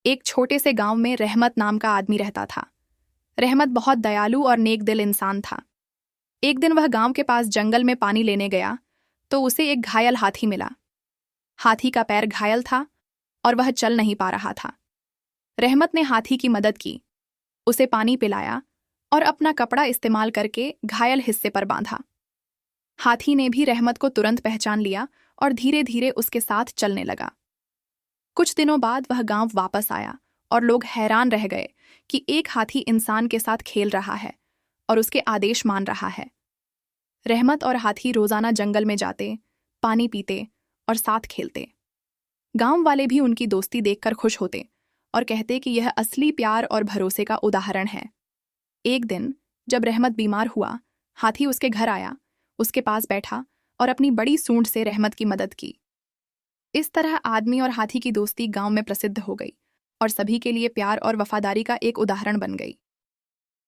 एक छोटे से गांव में रहमत नाम का आदमी रहता था। रहमत बहुत दयालु और नेक दिल इंसान था। एक दिन वह गांव के पास जंगल में पानी लेने गया तो उसे एक घायल हाथी मिला। हाथी का पैर घायल था और वह चल नहीं पा रहा था। रहमत ने हाथी की मदद की, उसे पानी पिलाया और अपना कपड़ा इस्तेमाल करके घायल हिस्से पर बांधा। हाथी ने भी रहमत को तुरंत पहचान लिया और धीरे धीरे उसके साथ चलने लगा। कुछ दिनों बाद वह गांव वापस आया और लोग हैरान रह गए कि एक हाथी इंसान के साथ खेल रहा है और उसके आदेश मान रहा है। रहमत और हाथी रोजाना जंगल में जाते, पानी पीते और साथ खेलते। गांव वाले भी उनकी दोस्ती देखकर खुश होते और कहते कि यह असली प्यार और भरोसे का उदाहरण है। एक दिन जब रहमत बीमार हुआ, हाथी उसके घर आया, उसके पास बैठा और अपनी बड़ी सूंड से रहमत की मदद की। इस तरह आदमी और हाथी की दोस्ती गांव में प्रसिद्ध हो गई और सभी के लिए प्यार और वफादारी का एक उदाहरण बन गई।